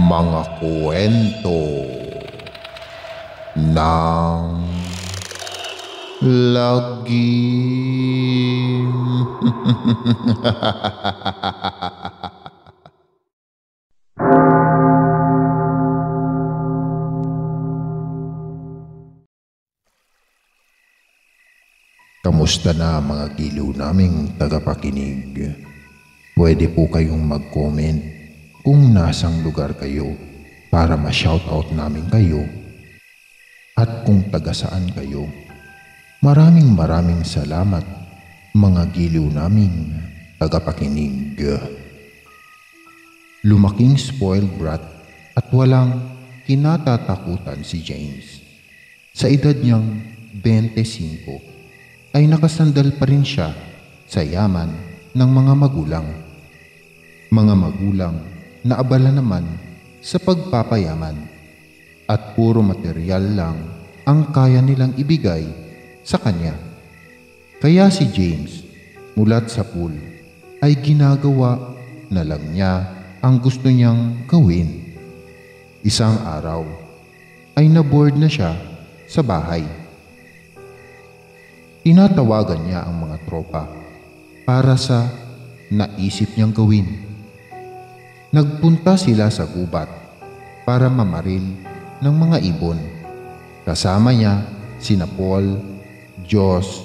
Mga kwento ng lagim. Kamusta na mga giliw naming tagapakinig? Pwede po kayong mag-comment kung nasang lugar kayo para ma-shoutout namin kayo at kung taga saan kayo. Maraming salamat mga giliw naming tagapakinig. Lumaking spoiled brat at walang kinatatakutan si James. Sa edad niyang 25 ay nakasandal pa rin siya sa yaman ng mga magulang. Mga magulang na abala naman sa pagpapayaman at puro material lang ang kaya nilang ibigay sa kanya. Kaya si James mulat sa pool ay ginagawa na lang niya ang gusto niyang gawin. Isang araw ay naboard na siya sa bahay. Tinatawagan niya ang mga tropa para sa naisip niyang gawin. Nagpunta sila sa gubat para mamaril ng mga ibon. Kasama niya sina Paul, Josh,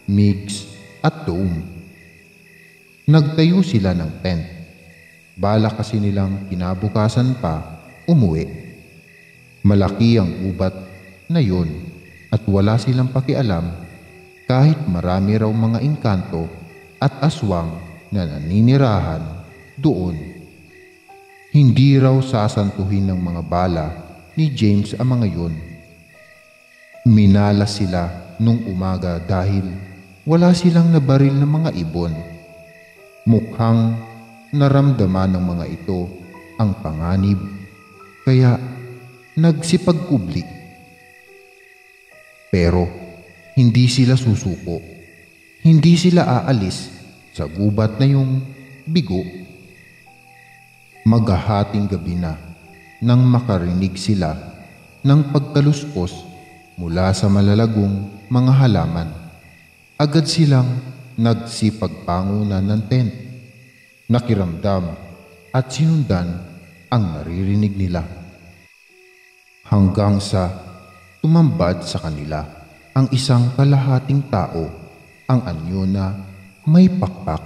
Migs at Tom. Nagtayo sila ng tent. Balak kasi nilang kinabukasan pa umuwi. Malaki ang gubat na yun at wala silang pakialam kahit marami raw mga engkanto at aswang na naninirahan doon. Hindi raw sasantuhin ng mga bala ni James ang mga yun. Minalas sila nung umaga dahil wala silang nabaril ng mga ibon. Mukhang naramdaman ng mga ito ang panganib, kaya nagsipagkubli. Pero hindi sila susuko. Hindi sila aalis sa gubat na yung bigo. Maghahating gabi na nang makarinig sila ng pagkaluskos mula sa malalagong mga halaman. Agad silang nagsipagpangunan ng tent. Nakiramdam at sinundan ang naririnig nila. Hanggang sa tumambad sa kanila ang isang kalahating tao, ang anyo na may pakpak,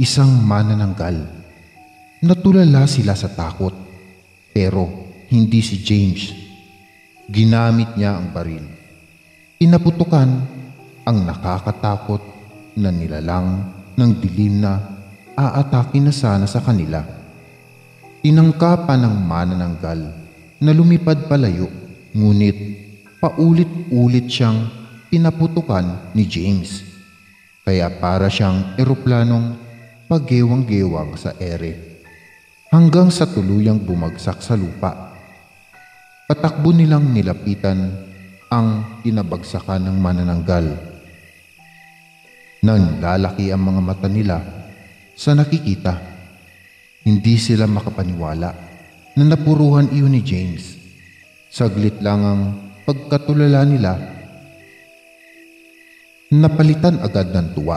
isang manananggal. Natulala sila sa takot, pero hindi si James. Ginamit niya ang baril. Pinaputukan ang nakakatakot na nilalang ng dilim na aatake na sana sa kanila. Tinangkapan ng manananggal na lumipad palayo, ngunit paulit-ulit siyang pinaputukan ni James. Kaya para siyang eroplanong pagewang-gewang sa ere hanggang sa tuluyang bumagsak sa lupa. Patakbo nilang nilapitan ang tinabagsakan ng manananggal. Nanlalaki ang mga mata nila sa nakikita. Hindi sila makapaniwala na napuruhan iyon ni James. Saglit lang ang pagkatulala nila, napalitan agad ng tuwa.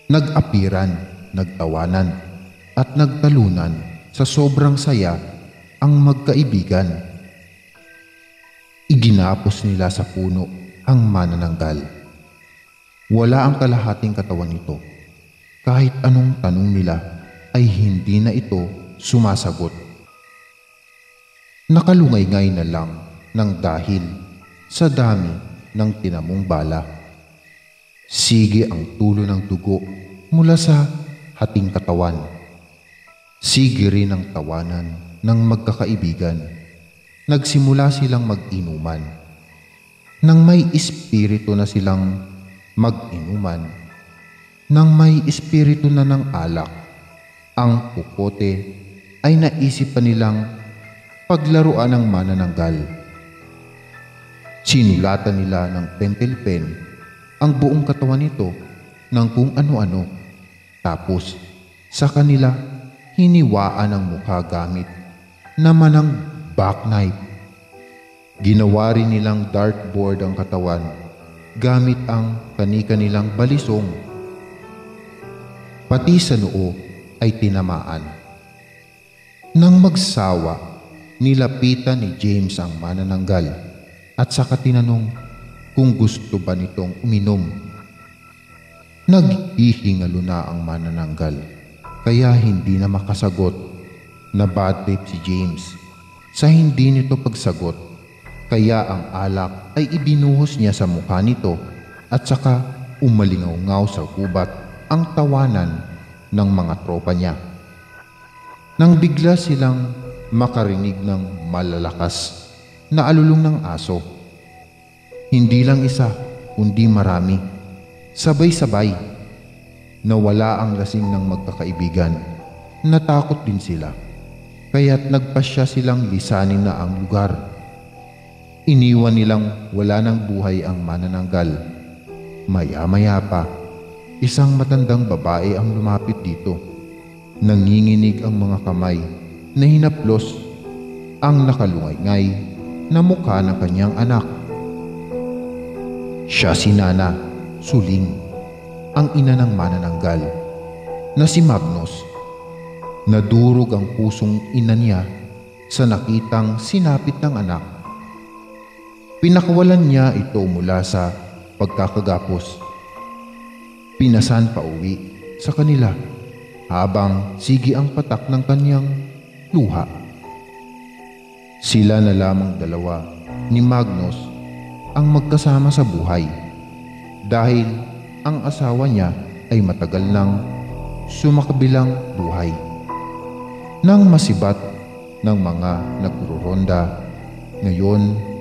Nag-apiran, nagtawanan, at nagtalunan sa sobrang saya ang magkaibigan. Iginapos nila sa puno ang manananggal. Wala ang kalahating katawan nito. Kahit anong tanong nila ay hindi na ito sumasagot. Nakalungay-ngay na lang ng dahil sa dami ng tinamong bala. Sige ang tulo ng dugo mula sa hating katawan. Sige rin ang tawanan ng magkakaibigan. Nagsimula silang mag-inuman. Nang may espiritu na silang mag-inuman, nang may espiritu na ng alak, ang pukote ay naisip pa nilang paglaruan ng manananggal. Sinulatan nila ng pentel pen ang buong katawan nito ng kung ano-ano. Tapos sa kanila hiniwaan ang mukha gamit na manang backknife. Ginawa rin nilang dartboard ang katawan gamit ang kani-kanilang balisong. Pati sa noo ay tinamaan. Nang magsawa, nilapitan ni James ang manananggal at saka tinanong kung gusto ba nitong uminom. Naghihingalo na ang manananggal kaya hindi na makasagot. Na bad trip si James sa hindi nito pagsagot kaya ang alak ay ibinuhos niya sa mukha nito at saka umalingaw-ngaw sa gubat ang tawanan ng mga tropa niya. Nang bigla silang makarinig ng malalakas na alulong ng aso. Hindi lang isa kundi marami. Sabay-sabay. Nawala ang lasing ng magkakaibigan. Natakot din sila. Kaya't nagpasya silang lisanin na ang lugar. Iniwan nilang wala ng buhay ang manananggal. Maya-maya pa, isang matandang babae ang lumapit dito. Nanginginig ang mga kamay na hinaplos ang nakalungay-ngay na mukha ng kanyang anak. Siya si Nana Suling, ang ina ng manananggal, na si Magnus. Nadurog ang pusong ina niya sa nakitang sinapit ng anak. Pinakawalan niya ito mula sa pagkakagapos. Pinasan pa uwi sa kanila habang sige ang patak ng kanyang luha. Sila na lamang dalawa ni Magnus ang magkasama sa buhay dahil ang asawa niya ay matagal nang sumakabilang buhay. Nang masibat ng mga nagruronda, ngayon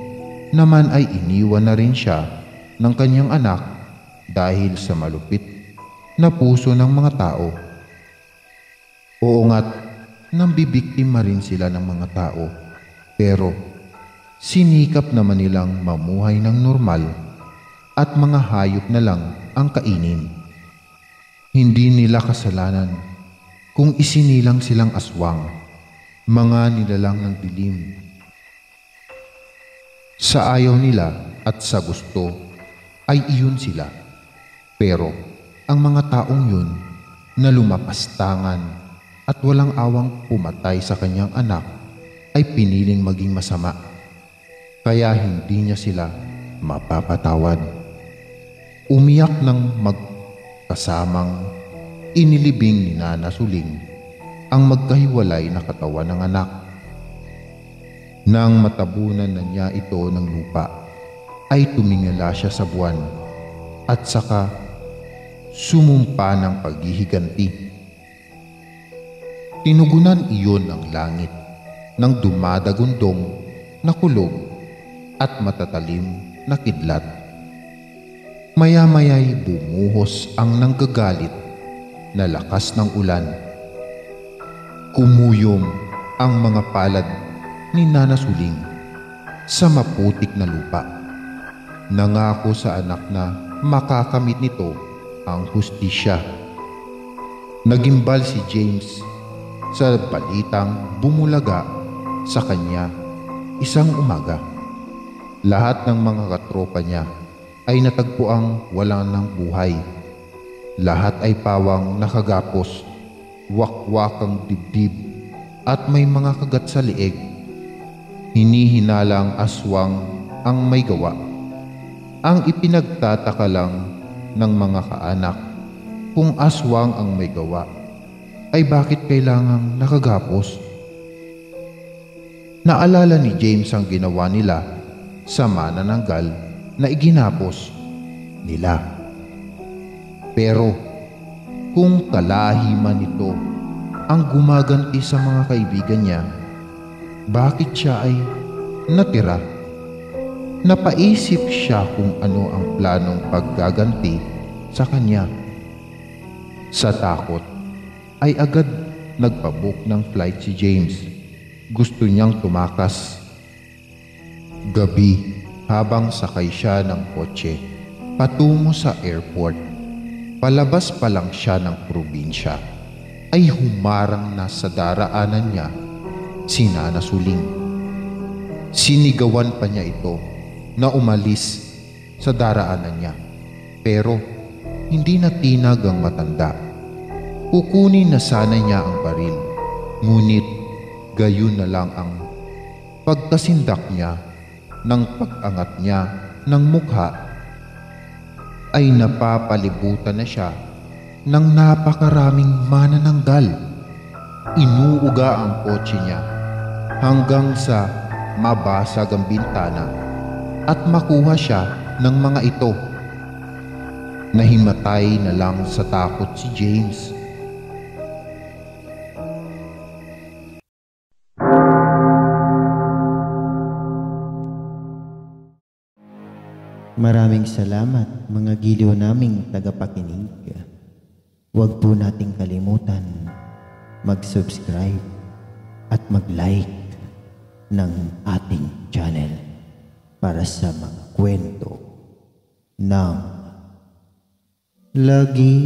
naman ay iniwan na rin siya ng kanyang anak dahil sa malupit na puso ng mga tao. Oo nga't nambibiktima rin sila ng mga tao, pero sinikap naman nilang mamuhay ng normal at mga hayop na lang ang kainin. Hindi nila kasalanan kung isinilang silang aswang, mga nilalang ng dilim. Sa ayaw nila at sa gusto ay iyon sila. Pero ang mga taong yun na lumapastangan at walang awang pumatay sa kanyang anak ay piniling maging masama. Kaya hindi niya sila mapapatawad. Umiyak ng magkasamang inilibing ni Nana Suling ang magkahiwalay na katawan ng anak. Nang matabunan na niya ito ng lupa, ay tumingala siya sa buwan at saka sumumpa ng paghihiganti. Tinugunan iyon ng langit ng dumadagundong na kulog at matatalim na kidlat. Maya-maya'y bumuhos ang nanggagalit na lakas ng ulan. Kumuyom ang mga palad ni Nana Suling sa maputik na lupa. Nangako sa anak na makakamit nito ang hustisya. Nagimbal si James sa balitang bumulaga sa kanya isang umaga. Lahat ng mga katropa niya ay natagpuang wala ng buhay. Lahat ay pawang nakagapos, wakwakang dibdib at may mga kagat sa lieg. Hinihinalang aswang ang may gawa. Ang ipinagtataka lang ng mga kaanak kung aswang ang may gawa ay bakit kailangang nakagapos. Naalala ni James ang ginawa nila sa manananggal na iginapos nila. Pero kung kalahiman nito ang gumaganti sa mga kaibigan niya, bakit siya ay natira? Napaisip siya kung ano ang planong paggaganti sa kanya. Sa takot ay agad nagpabook ng flight si James. Gusto niyang tumakas. Gabi, habang sakay siya ng kotse patungo sa airport, palabas pa lang siya ng probinsya, ay humarang na sa daraanan niya si Nana Suling. Sinigawan pa niya ito na umalis sa daraanan niya, pero hindi natinag ang matanda. Kukunin na sana niya ang baril, ngunit gayon na lang ang pagkasindak niya. Nang pag-angat niya ng mukha ay napapalibutan na siya ng napakaraming manananggal. Inuuga ang kotse niya hanggang sa mabasag ang bintana at makuha siya ng mga ito. Nahimatay na lang sa takot si James. Maraming salamat mga giliw naming tagapakinig. Huwag po nating kalimutan mag-subscribe at mag-like ng ating channel para sa mga kwento ng lagi.